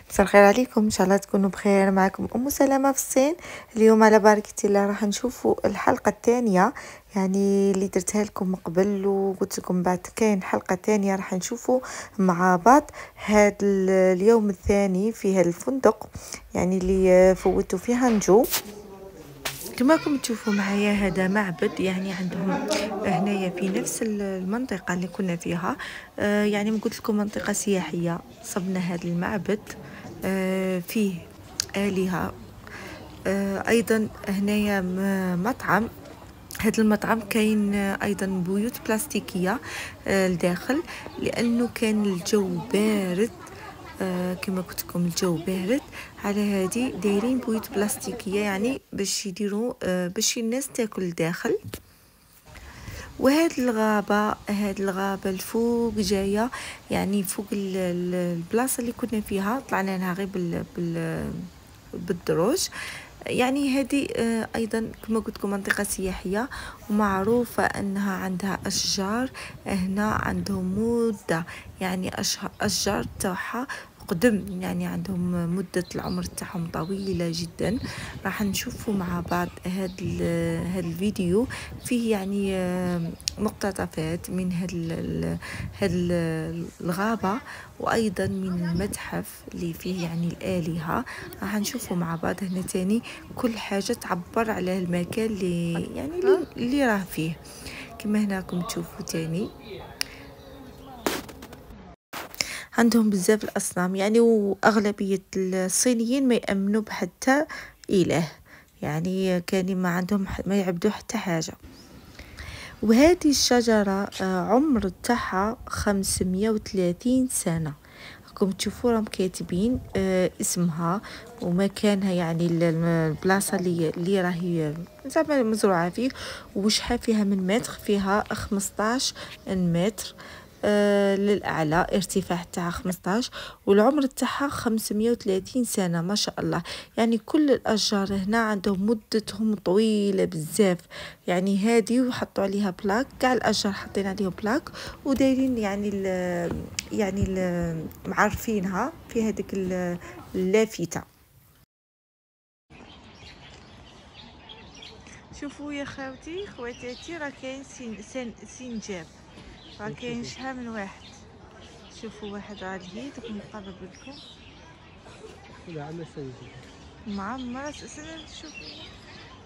مساء الخير عليكم، ان شاء الله تكونوا بخير. معكم ام سلامة في الصين. اليوم على بركة الله راح نشوفوا الحلقة الثانية يعني اللي درتها لكم قبل، وقلت لكم بعد كاين حلقة ثانية راح نشوفوا مع بعض. هذا اليوم الثاني في هذا الفندق يعني اللي فوتوا فيها نجو. كما راكم تشوفوا معايا هذا معبد يعني عندهم هنايا في نفس المنطقة اللي كنا فيها. يعني قلت لكم منطقة سياحية. صبنا هذا المعبد فيه آلهة. أيضا هنايا مطعم. هذا المطعم كاين ايضا بيوت بلاستيكيه لداخل، لانه كان الجو بارد. كما قلت لكم الجو بارد، على هذه دايرين بيوت بلاستيكيه يعني باش يديروا باش الناس تاكل لداخل. وهاد الغابه الفوق جايه يعني فوق البلاصه اللي كنا فيها، طلعنا لها غير بالدروج. يعني هذه ايضا كما قلت لكم منطقه سياحيه، ومعروفه انها عندها اشجار. هنا عندهم مده يعني اشجار تاعها قدم، يعني عندهم مده العمر تاعهم طويله جدا. راح نشوفوا مع بعض هذا الفيديو فيه يعني مقتطفات من هذا الغابه، وايضا من المتحف اللي فيه يعني الالهه. راح نشوفوا مع بعض هنا تاني كل حاجه تعبر على المكان اللي يعني اللي راه فيه. كما هنا راكم تشوفوا تاني عندهم بزاف الاصنام يعني، واغلبيه الصينيين ما يامنوا بحتى اله، يعني كان ما عندهم ما يعبدوا حتى حاجه. وهذه الشجره عمر تاعها 530 سنه. راكم تشوفوا راهم كاتبين اسمها ومكانها، يعني البلاصه اللي راهي زعما مزروعه فيه، وشحال فيها من متر. فيها 15 متر للأعلى، ارتفاع تاعها 15، والعمر تاعها 530 سنة ما شاء الله. يعني كل الأشجار هنا عندهم مدتهم طويلة بزاف، يعني هذه وحطوا عليها بلاك، كاع الأشجار حاطين عليهم بلاك ودايرين يعني معرفينها في هذيك اللافتة. شوفوا يا خواتاتي راه كاين سنجاب، راه كاين شحال من واحد. شوفوا واحد راه اليد مقرب لكم مع مرة شوفوا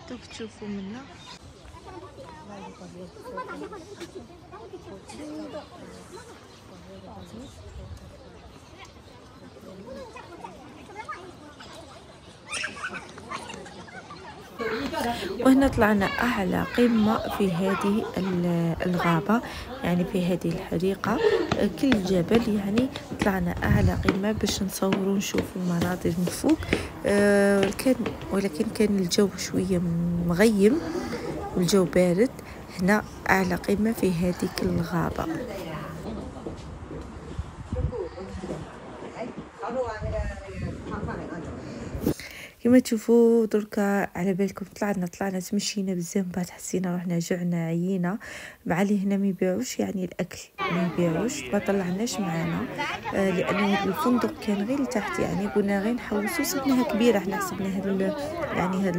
دوك تشوفوا منا. وهنا طلعنا أعلى قمة في هذه الغابة، يعني في هذه الحديقة. كل جبل يعني طلعنا أعلى قمة باش نصوروا نشوفوا المناظر من فوق. ولكن كان الجو شوية مغيم والجو بارد. هنا أعلى قمة في هذه الغابة. كما تشوفوا دركا على بالكم طلعنا تمشينا بزاف، بعد حسينا روحنا جعنا عيينا. مع اللي هنا ما يبيعوش يعني الاكل، ما يبيعوش، ما طلعناش معانا لانه الفندق كان غير لتحت، يعني قلنا غير نحوسوا. سبناها كبيره، احنا حسبنا يعني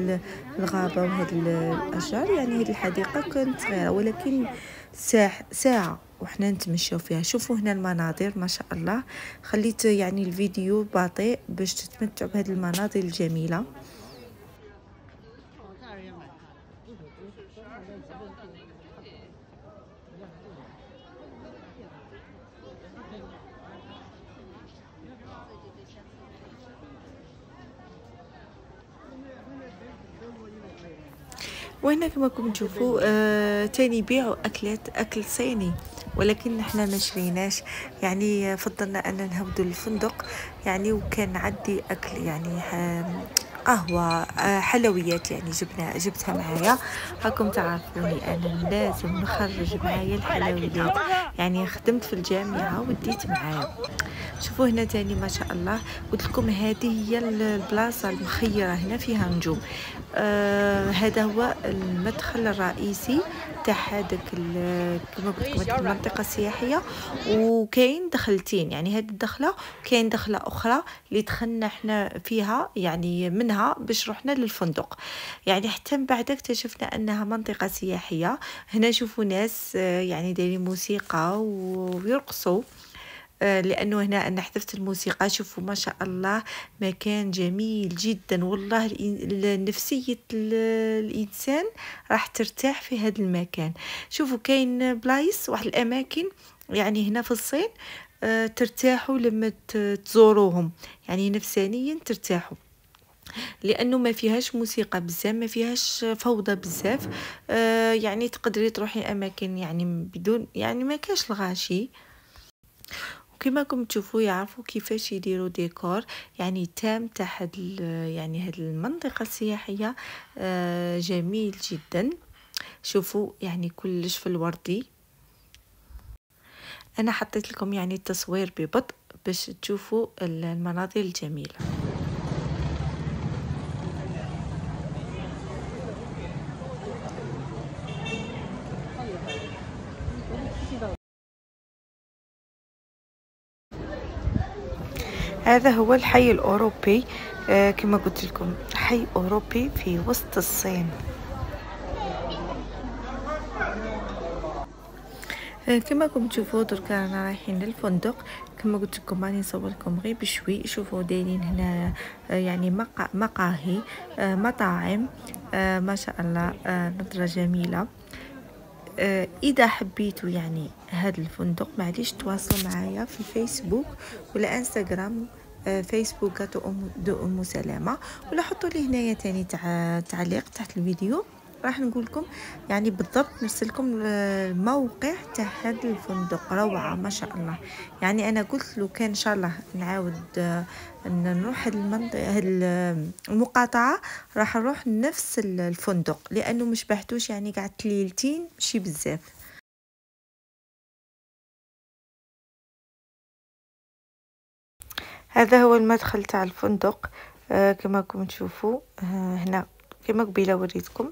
الغابه وهاد الاشجار، يعني هاد الحديقه كانت صغيره، ولكن ساعه وحنا نتمشاو فيها. شوفوا هنا المناظر ما شاء الله. خليت يعني الفيديو بطيء باش تتمتعوا بهذه المناظر الجميله. وهنا كما راكم تشوفوا تاني يبيعوا اكل صيني، ولكن احنا ما شريناش، يعني فضلنا ان نهودوا للفندق يعني. وكان عندي اكل يعني قهوه حلويات، يعني جبتها معايا. راكم تعرفوني انا لازم نخرج معايا الحلويات، يعني خدمت في الجامعه وديت معايا. شوفوا هنا تاني ما شاء الله. قلت لكم هذه هي البلاصه المخيره، هنا فيها نجوم. هذا هو المدخل الرئيسي تاع هذاك كما قلت لكم هذيك المنطقه السياحيه. وكاين دخلتين، يعني هذه الدخله كاين دخله اخرى اللي دخلنا احنا فيها يعني منها باش رحنا للفندق. يعني حتى من بعد اكتشفنا انها منطقه سياحيه. هنا شوفوا ناس يعني دايرين موسيقى ويرقصوا، لأنه هنا أنا حذفت الموسيقى. شوفوا ما شاء الله مكان جميل جدا والله. نفسية الإنسان راح ترتاح في هذا المكان. شوفوا كاين بلايص واحد الأماكن يعني هنا في الصين ترتاحوا لما تزوروهم، يعني نفسانيا ترتاحوا، لانه ما فيهاش موسيقى بزاف، ما فيهاش فوضى بزاف. يعني تقدري تروحي اماكن يعني بدون يعني ما كاش الغاشي. وكما راكم تشوفوا يعرفوا كيفاش يديروا ديكور يعني تام تاع يعني هاد المنطقه السياحيه. جميل جدا. شوفوا يعني كلش في الوردي. انا حطيت لكم يعني التصوير ببطء باش تشوفوا المناظر الجميله. هذا هو الحي الأوروبي. كما قلت لكم حي أوروبي في وسط الصين. كما راكم تشوفوا درك رانا رايحين للفندق. كما قلت لكم راني نصور لكم غير بشوي. شوفوا دايرين هنا يعني مقاهي، مطاعم، ما شاء الله، نظرة جميلة. اذا حبيتوا يعني هذا الفندق معليش تواصلوا معايا في فيسبوك ولا انستغرام. فيسبوك دو ام سلامه، ولا حطوا لي هنايا تاني تعليق تحت الفيديو، راح نقول لكم يعني بالضبط نرسل لكم الموقع تاع هذا الفندق. روعه ما شاء الله. يعني انا قلت له كان ان شاء الله نعاود نروح هذه المنطقه، هذه المقاطعه، راح نروح نفس الفندق لانه مش بحتوش يعني قعدت ليلتين ماشي بزاف. هذا هو المدخل تاع الفندق. كما راكم تشوفوا هنا كما قبيله وريتكم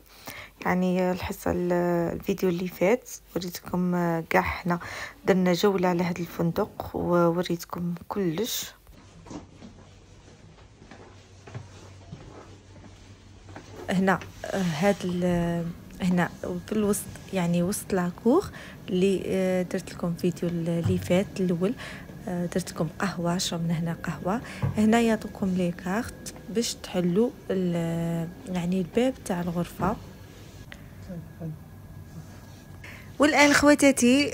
يعني الحصه الفيديو اللي فات وريتكم كاع حنا درنا جوله على هذا الفندق ووريتكم كلش. هنا هنا في الوسط يعني وسط لاكور اللي درت لكم فيديو اللي فات الاول. درت لكم قهوه، شربنا هنا قهوه. هنا يعطوكم لي كارت باش تحلوا يعني الباب تاع الغرفه. والان خواتاتي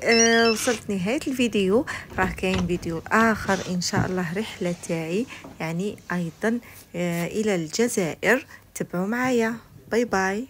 وصلت نهايه الفيديو. راه كاين فيديو اخر ان شاء الله، رحله تاعي يعني ايضا الى الجزائر. تبعوا معايا. باي باي.